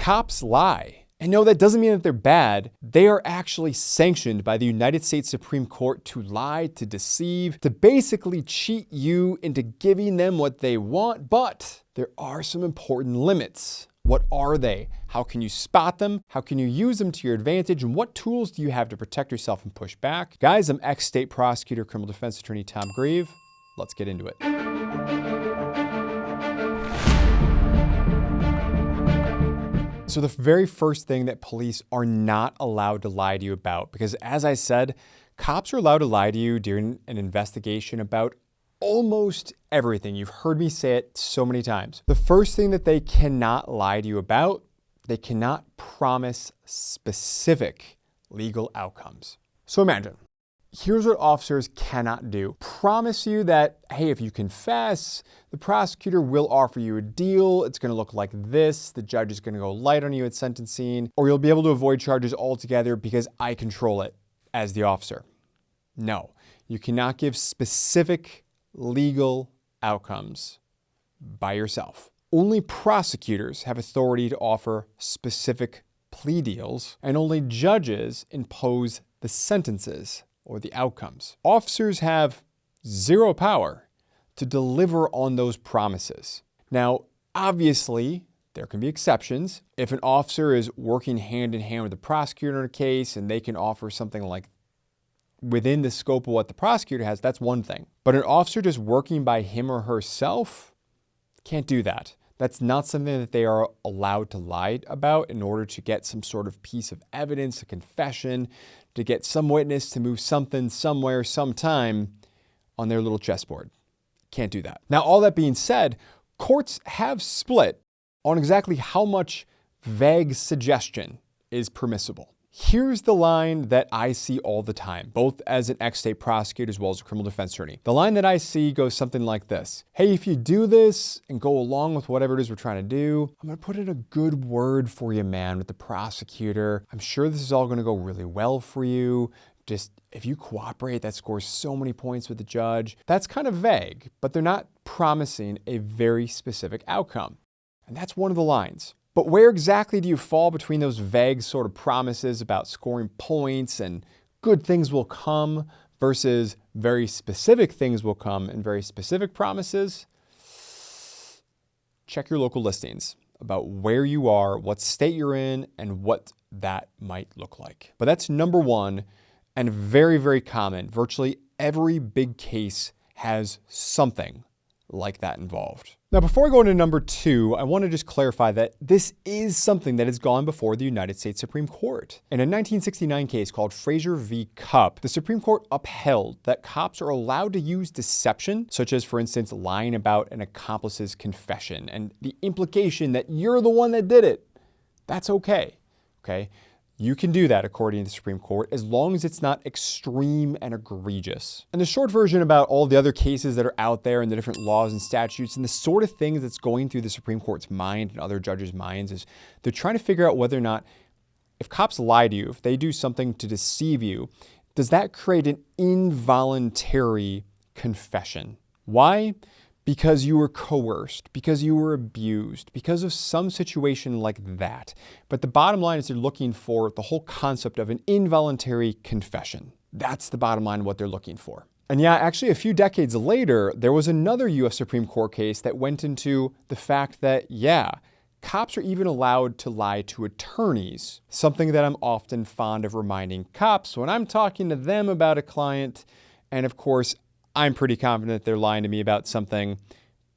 Cops lie. And no, that doesn't mean that they're bad. They are actually sanctioned by the United States Supreme Court to lie, to deceive, to basically cheat you into giving them what they want. But there are some important limits. What are they? How can you spot them? How can you use them to your advantage? And what tools do you have to protect yourself and push back? Guys, I'm ex-state prosecutor, criminal defense attorney Tom Grieve. Let's get into it. So the very first thing that police are not allowed to lie to you about, because as I said, cops are allowed to lie to you during an investigation about almost everything. You've heard me say it so many times. The first thing that they cannot lie to you about, they cannot promise specific legal outcomes. So imagine, here's what officers cannot do. Promise you that, hey, if you confess, the prosecutor will offer you a deal. It's going to look like this. The judge is going to go light on you at sentencing, or you'll be able to avoid charges altogether because I control it as the officer. No, you cannot give specific legal outcomes by yourself. Only prosecutors have authority to offer specific plea deals, and only judges impose the sentences or the outcomes. Officers have zero power to deliver on those promises. Now, obviously, there can be exceptions. If an officer is working hand in hand with the prosecutor in a case and they can offer something like within the scope of what the prosecutor has, that's one thing. But an officer just working by him or herself can't do that. That's not something that they are allowed to lie about in order to get some sort of piece of evidence, a confession, to get some witness to move something somewhere, sometime on their little chessboard. Can't do that. Now, all that being said, courts have split on exactly how much vague suggestion is permissible. Here's the line that I see all the time, both as an ex-state prosecutor as well as a criminal defense attorney. The line that I see goes something like this. Hey, if you do this and go along with whatever it is we're trying to do, I'm going to put in a good word for you, man, with the prosecutor. I'm sure this is all going to go really well for you. Just if you cooperate, that scores so many points with the judge. That's kind of vague, but they're not promising a very specific outcome. And that's one of the lines. But where exactly do you fall between those vague sort of promises about scoring points and good things will come versus very specific things will come and very specific promises? Check your local listings about where you are, what state you're in, and what that might look like. But that's number one, and very, very common. Virtually every big case has something like that involved. Now, before I go into number two, I want to just clarify that this is something that has gone before the United States Supreme Court. In a 1969 case called Frazier v. Cupp, the Supreme Court upheld that cops are allowed to use deception, such as, for instance, lying about an accomplice's confession and the implication that you're the one that did it. That's okay. You can do that according to the Supreme Court as long as it's not extreme and egregious. And the short version about all the other cases that are out there and the different laws and statutes and the sort of things that's going through the Supreme Court's mind and other judges' minds is they're trying to figure out whether or not if cops lie to you, if they do something to deceive you, does that create an involuntary confession? Why? Because you were coerced, because you were abused, because of some situation like that. But the bottom line is they're looking for the whole concept of an involuntary confession. That's the bottom line of what they're looking for. And yeah, actually a few decades later, there was another US Supreme Court case that went into the fact that, yeah, cops are even allowed to lie to attorneys, something that I'm often fond of reminding cops when I'm talking to them about a client. And of course, I'm pretty confident they're lying to me about something.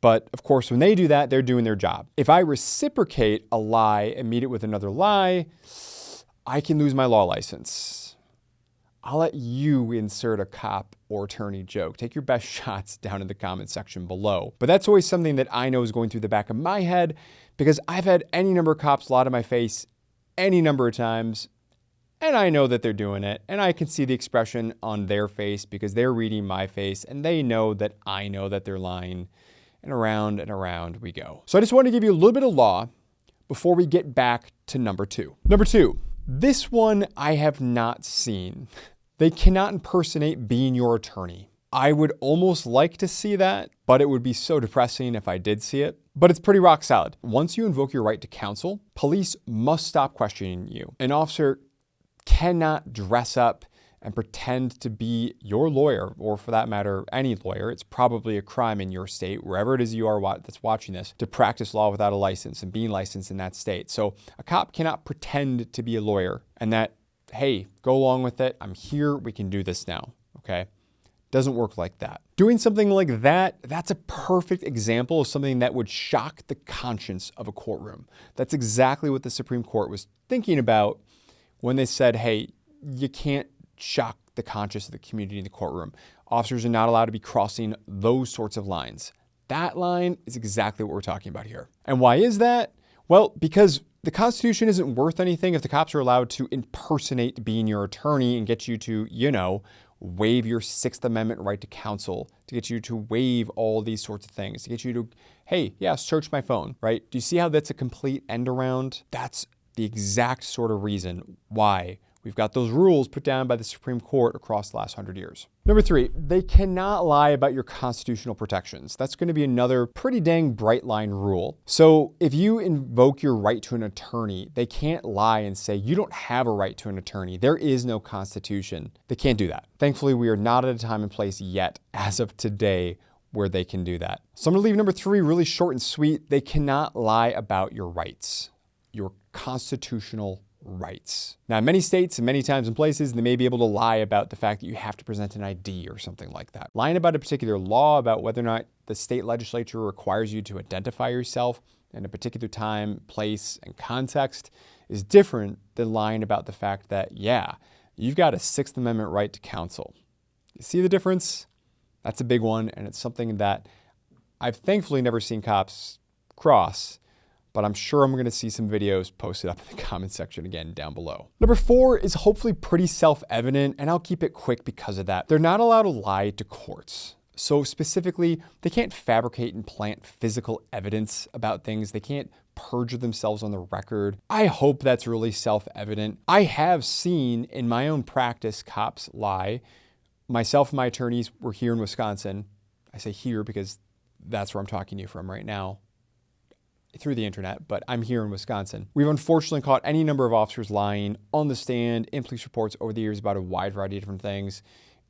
But of course, when they do that, they're doing their job. If I reciprocate a lie and meet it with another lie, I can lose my law license. I'll let you insert a cop or attorney joke. Take your best shots down in the comment section below. But that's always something that I know is going through the back of my head because I've had any number of cops lie to my face any number of times. And I know that they're doing it, and I can see the expression on their face because they're reading my face, and they know that I know that they're lying, and around we go. So I just want to give you a little bit of law before we get back to number two. Number two, this one I have not seen. They cannot impersonate being your attorney. I would almost like to see that, but it would be so depressing if I did see it. But it's pretty rock solid. Once you invoke your right to counsel, police must stop questioning you. An officer cannot dress up and pretend to be your lawyer, or for that matter, any lawyer. It's probably a crime in your state, wherever it is you are that's watching this, to practice law without a license and being licensed in that state. So a cop cannot pretend to be a lawyer and that, hey, go along with it. I'm here. We can do this now. Okay. Doesn't work like that. Doing something like that, that's a perfect example of something that would shock the conscience of a courtroom. That's exactly what the Supreme Court was thinking about when they said, hey, you can't shock the conscience of the community in the courtroom. Officers are not allowed to be crossing those sorts of lines. That line is exactly what we're talking about here. And why is that? Well, because the Constitution isn't worth anything if the cops are allowed to impersonate being your attorney and get you to, waive your Sixth Amendment right to counsel, to get you to waive all these sorts of things, to get you to, hey, yeah, search my phone, right? Do you see how that's a complete end around? That's the exact sort of reason why we've got those rules put down by the Supreme Court across the last 100 years. Number 3, they cannot lie about your constitutional protections. That's going to be another pretty dang bright line rule. So if you invoke your right to an attorney, they can't lie and say you don't have a right to an attorney. There is no constitution. They can't do that. Thankfully, we are not at a time and place yet, as of today, where they can do that. So I'm going to leave number 3 really short and sweet. They cannot lie about your rights, your constitutional rights. Now, in many states and many times and places, they may be able to lie about the fact that you have to present an ID or something like that. Lying about a particular law, about whether or not the state legislature requires you to identify yourself in a particular time, place, and context is different than lying about the fact that, yeah, you've got a Sixth Amendment right to counsel. You see the difference? That's a big one, and it's something that I've thankfully never seen cops cross, but I'm sure I'm going to see some videos posted up in the comment section again down below. Number 4 is hopefully pretty self-evident, and I'll keep it quick because of that. They're not allowed to lie to courts. So specifically, they can't fabricate and plant physical evidence about things. They can't perjure themselves on the record. I hope that's really self-evident. I have seen in my own practice cops lie. Myself and my attorneys were here in Wisconsin. I say here because that's where I'm talking to you from right now, through the internet, but I'm here in Wisconsin. We've unfortunately caught any number of officers lying on the stand in police reports over the years about a wide variety of different things,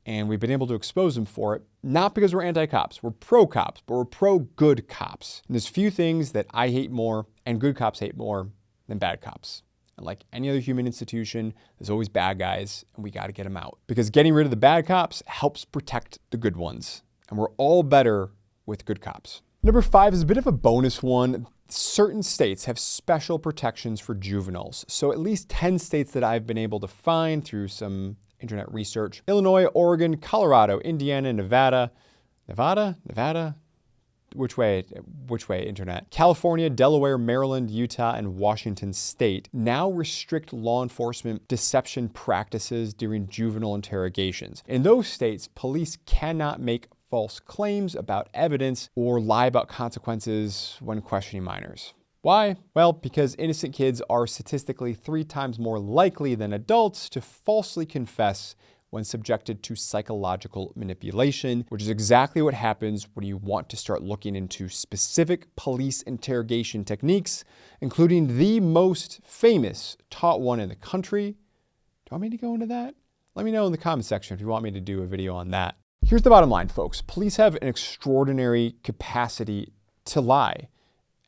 and we've been able to expose them for it, not because we're anti-cops. We're pro-cops, but we're pro-good cops. And there's few things that I hate more and good cops hate more than bad cops. And like any other human institution, there's always bad guys, and we got to get them out. Because getting rid of the bad cops helps protect the good ones. And we're all better with good cops. Number 5 is a bit of a bonus one. Certain states have special protections for juveniles. So at least 10 states that I've been able to find through some internet research: Illinois, Oregon, Colorado, Indiana, Nevada. Which way, internet? California, Delaware, Maryland, Utah, and Washington State now restrict law enforcement deception practices during juvenile interrogations. In those states, police cannot make false claims about evidence or lie about consequences when questioning minors. Why? Well, because innocent kids are statistically 3 times more likely than adults to falsely confess when subjected to psychological manipulation, which is exactly what happens when you want to start looking into specific police interrogation techniques, including the most famous taught one in the country. Do you want me to go into that? Let me know in the comment section if you want me to do a video on that. Here's the bottom line, folks. Police have an extraordinary capacity to lie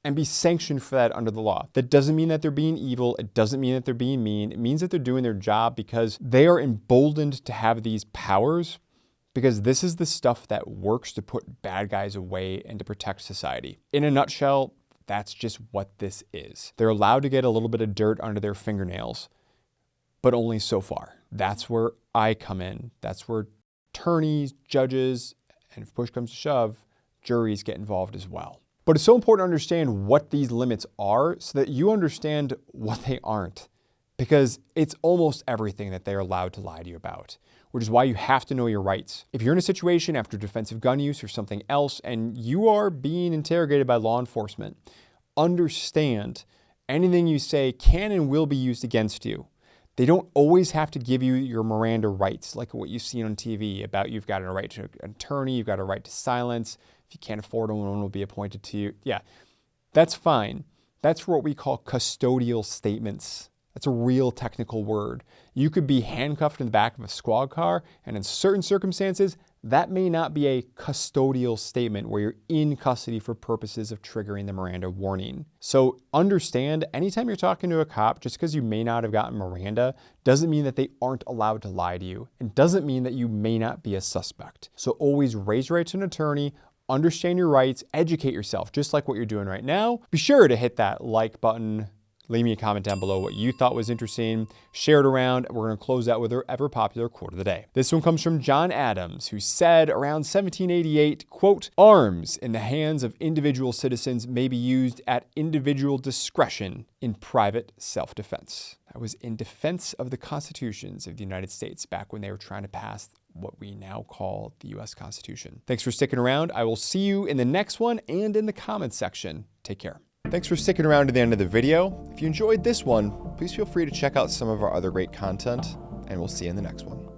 and be sanctioned for that under the law. That doesn't mean that they're being evil. It doesn't mean that they're being mean. It means that they're doing their job because they are emboldened to have these powers, because this is the stuff that works to put bad guys away and to protect society. In a nutshell, that's just what this is. They're allowed to get a little bit of dirt under their fingernails, but only so far. That's where I come in. That's where attorneys, judges, and if push comes to shove, juries get involved as well. But it's so important to understand what these limits are so that you understand what they aren't, because it's almost everything that they're allowed to lie to you about, which is why you have to know your rights. If you're in a situation after defensive gun use or something else and you are being interrogated by law enforcement, understand anything you say can and will be used against you. They don't always have to give you your Miranda rights, like what you've seen on TV about you've got a right to an attorney, you've got a right to silence. If you can't afford one will be appointed to you. Yeah, that's fine. That's what we call custodial statements. That's a real technical word. You could be handcuffed in the back of a squad car, and in certain circumstances, that may not be a custodial statement where you're in custody for purposes of triggering the Miranda warning. So understand, anytime you're talking to a cop, just because you may not have gotten Miranda, doesn't mean that they aren't allowed to lie to you, and doesn't mean that you may not be a suspect. So always raise your right to an attorney, understand your rights, educate yourself, just like what you're doing right now. Be sure to hit that like button. Leave me a comment down below what you thought was interesting. Share it around. We're going to close out with our ever popular quote of the day. This one comes from John Adams, who said around 1788, quote, "Arms in the hands of individual citizens may be used at individual discretion in private self-defense." That was in defense of the constitutions of the United States back when they were trying to pass what we now call the US Constitution. Thanks for sticking around. I will see you in the next one and in the comments section. Take care. Thanks for sticking around to the end of the video. If you enjoyed this one, please feel free to check out some of our other great content, and we'll see you in the next one.